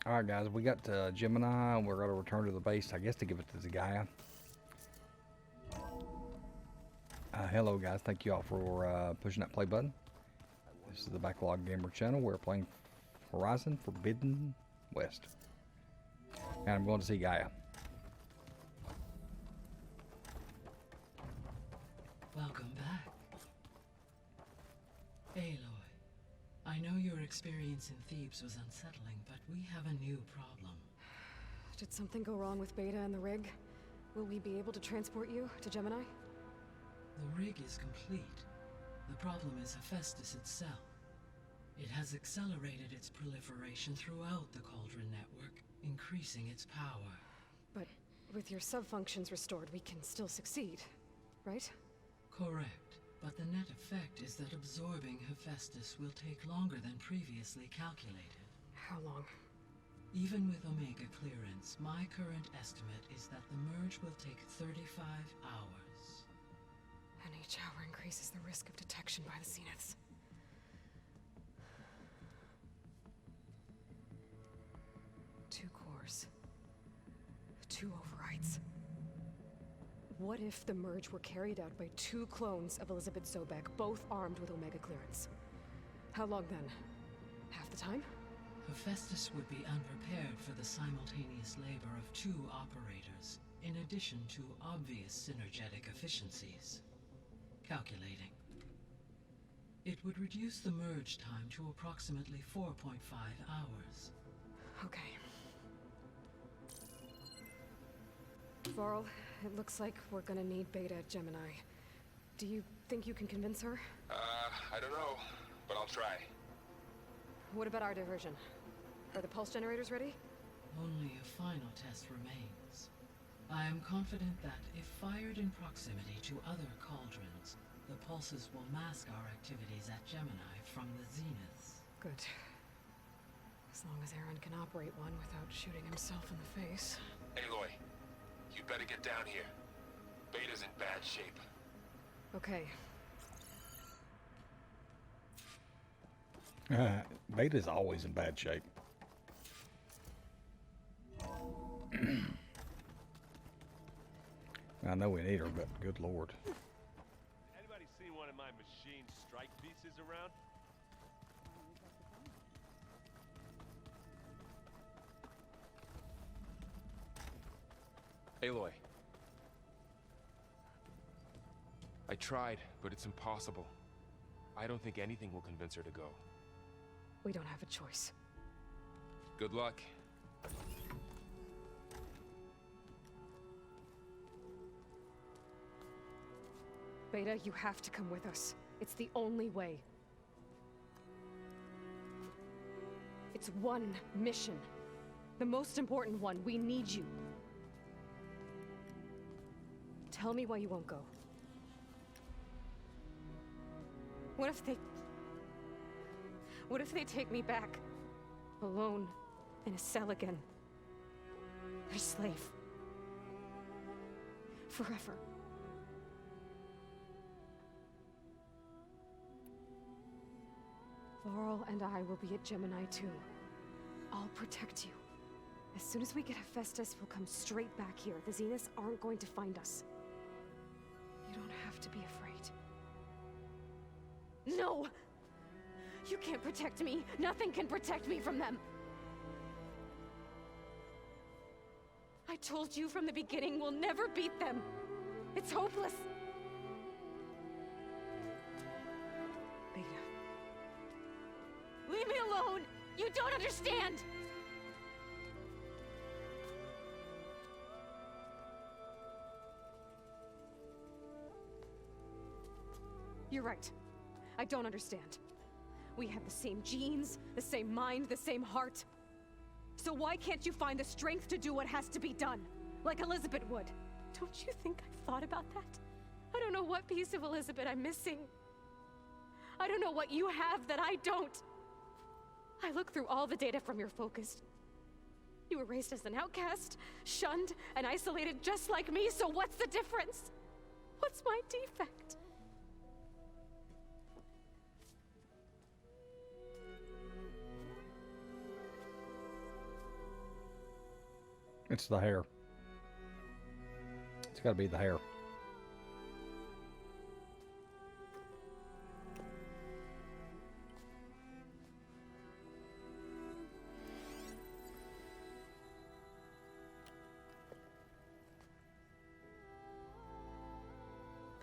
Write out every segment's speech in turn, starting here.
Alright guys, we got Gemini and we're going to return to the base, I guess, to give it to Gaia. Hello guys, thank you all for pushing that play button. This is the Backlog Gamer channel. We're playing Horizon Forbidden West. And I'm going to see Gaia. Welcome back. Aloy, I know your experience in Thebes was unsettling, but we have a new problem. Did something go wrong with Beta and the rig? Will we be able to transport you to Gemini? The rig is complete. The problem is Hephaestus itself. It has accelerated its proliferation throughout the Cauldron network, increasing its power. But with your sub-functions restored, we can still succeed, right? Correct, but the net effect is that absorbing Hephaestus will take longer than previously calculated. How long? Even with Omega clearance, my current estimate is that the merge will take 35 hours. And each hour increases the risk of detection by the Zeniths. Two cores. Two overrides. What if the merge were carried out by two clones of Elizabeth Sobek, both armed with Omega clearance? How long then? Half the time? Hephaestus would be unprepared for the simultaneous labor of two operators, in addition to obvious synergetic efficiencies. Calculating. It would reduce the merge time to approximately 4.5 hours. Okay. Varl, it looks like we're gonna need Beta at Gemini. Do you think you can convince her? I don't know, but I'll try. What about our diversion? Are the pulse generators ready? Only a final test remains. I am confident that if fired in proximity to other cauldrons, the pulses will mask our activities at Gemini from the zeniths. Good. As long as Aaron can operate one without shooting himself in the face. Aloy, you better get down here. Beta's in bad shape. Okay. Beta's always in bad shape. I know we need her, but good lord. Anybody seen one of my machine strike pieces around? Aloy. I tried, but it's impossible. I don't think anything will convince her to go. We don't have a choice. Good luck. Beta, you have to come with us. It's the only way. It's one mission. The most important one. We need you. Tell me why you won't go. What if they take me back? Alone, in a cell again. A slave. Forever. Varl and I will be at Gemini too. I'll protect you. As soon as we get Hephaestus, we'll come straight back here. The Zeniths aren't going to find us. You don't have to be afraid. No! You can't protect me. Nothing can protect me from them. I told you from the beginning, we'll never beat them. It's hopeless. Beta. Leave me alone! You don't understand! You're right. I don't understand. We have the same genes, the same mind, the same heart. So why can't you find the strength to do what has to be done? Like Elizabeth would. Don't you think I've thought about that? I don't know what piece of Elizabeth I'm missing. I don't know what you have that I don't. I look through all the data from your focus. You were raised as an outcast, shunned and isolated just like me, so what's the difference? What's my defect? It's the hair. It's got to be the hair.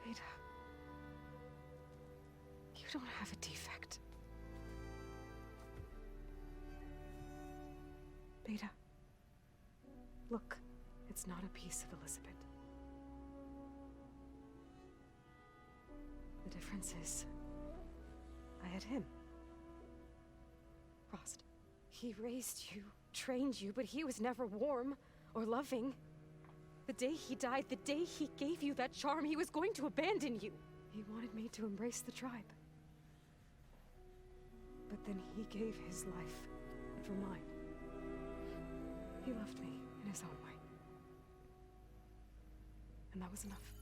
Beta. You don't have a defect. Beta. Look, it's not a piece of Elizabeth. The difference is, I had him. Frost. He raised you, trained you, but he was never warm or loving. The day he died, the day he gave you that charm, he was going to abandon you. He wanted me to embrace the tribe. But then he gave his life for mine. He loved me in his own way. And that was enough.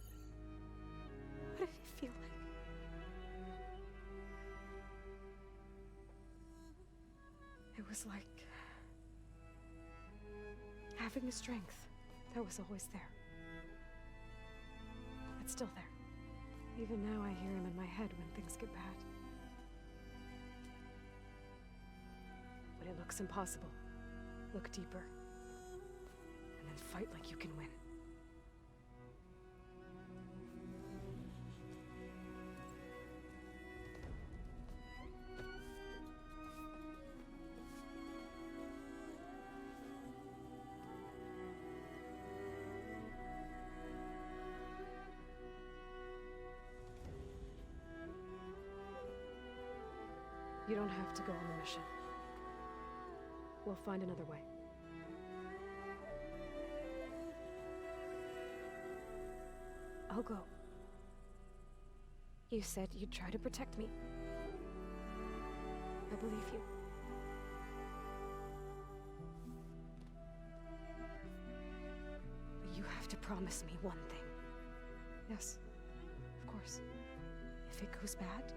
What did it feel like? It was like having the strength that was always there. It's still there. Even now I hear him in my head when things get bad. When it looks impossible, look deeper. And then fight like you can win. You don't have to go on the mission. We'll find another way. I'll go. You said you'd try to protect me. I believe you. But you have to promise me one thing. Yes, of course. If it goes bad,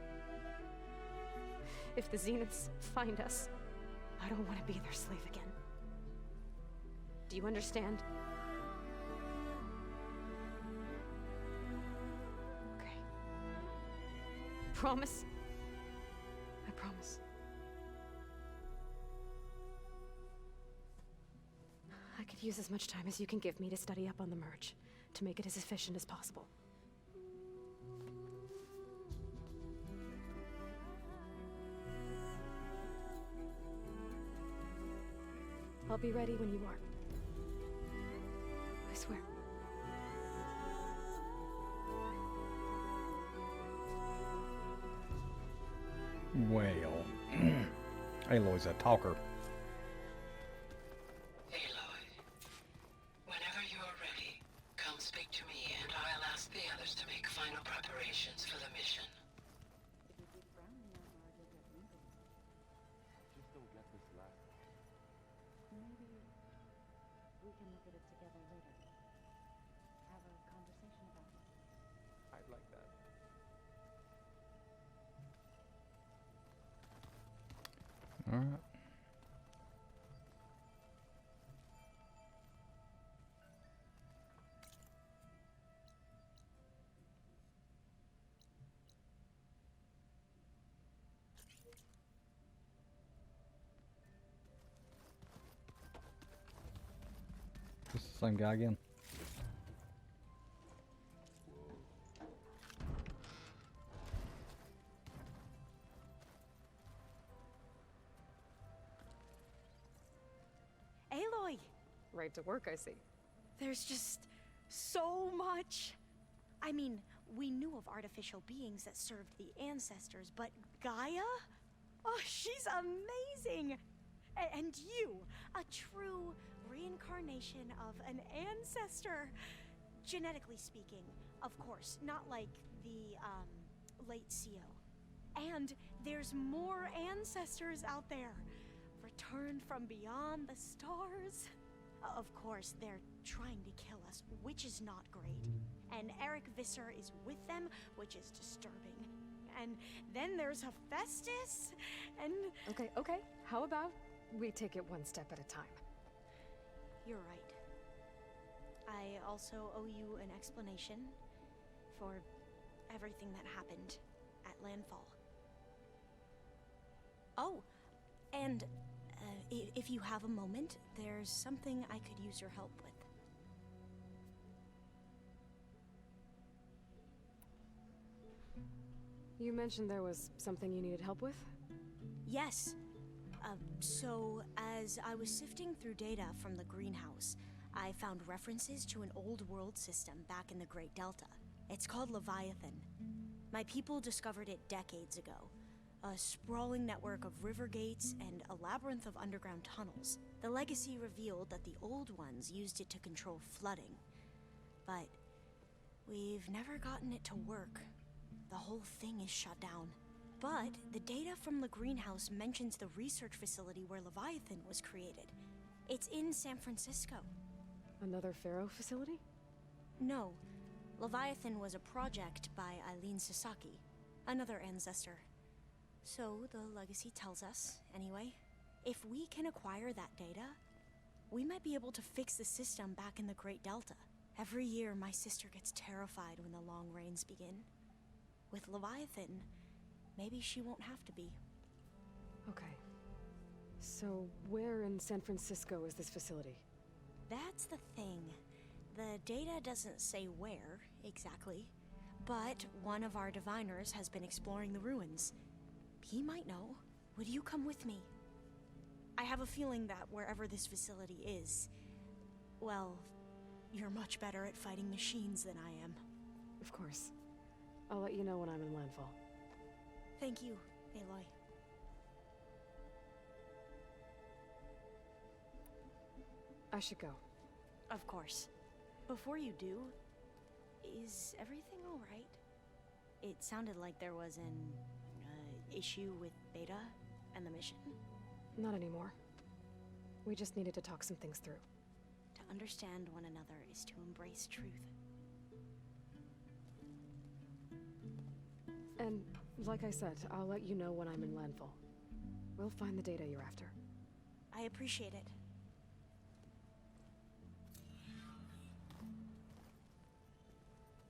if the Zeniths find us, I don't want to be their slave again. Do you understand? Okay. Promise? I promise. I could use as much time as you can give me to study up on the merge, to make it as efficient as possible. I'll be ready when you are. I swear. Well, Aloy's a talker. Aloy, whenever you're ready, come speak to me and I'll ask the others to make final preparations for the mission. Just don't get this last. Maybe we can look at it together later. Have a conversation about it. I'd like that. All right. This is the same guy again. Aloy, Right to work, I see. there's just so much. I mean, we knew of artificial beings that served the ancestors, but Gaia? Oh, she's amazing! And you, a true reincarnation of an ancestor. Genetically speaking, of course, not like the, late CO. And there's more ancestors out there, returned from beyond the stars. Of course, they're trying to kill us, which is not great. And Eric Visser is with them, which is disturbing. And then there's Hephaestus, and... Okay. How about we take it one step at a time? You're right. I also owe you an explanation for everything that happened at Landfall. Oh, and if you have a moment, there's something I could use your help with. You mentioned there was something you needed help with? Yes. So, as I was sifting through data from the greenhouse, I found references to an old world system back in the Great Delta. It's called Leviathan. My people discovered it decades ago. A sprawling network of river gates and a labyrinth of underground tunnels. The legacy revealed that the old ones used it to control flooding. But we've never gotten it to work. The whole thing is shut down. But the data from the greenhouse mentions the research facility where Leviathan was created. It's in San Francisco. Another Pharaoh facility? No. Leviathan was a project by Eileen Sasaki, another ancestor. So the legacy tells us, anyway. If we can acquire that data, we might be able to fix the system back in the Great Delta. Every year, my sister gets terrified when the long rains begin. With Leviathan, maybe she won't have to be. Okay. So, where in San Francisco is this facility? That's the thing. The data doesn't say where, exactly. But one of our diviners has been exploring the ruins. He might know. Would you come with me? I have a feeling that wherever this facility is, well, you're much better at fighting machines than I am. Of course. I'll let you know when I'm in landfall. Thank you, Aloy. I should go. Of course. Before you do, is everything alright? It sounded like there was an issue with Beta and the mission. Not anymore. We just needed to talk some things through. To understand one another is to embrace truth. And, like I said, I'll let you know when I'm in landfall. We'll find the data you're after. I appreciate it.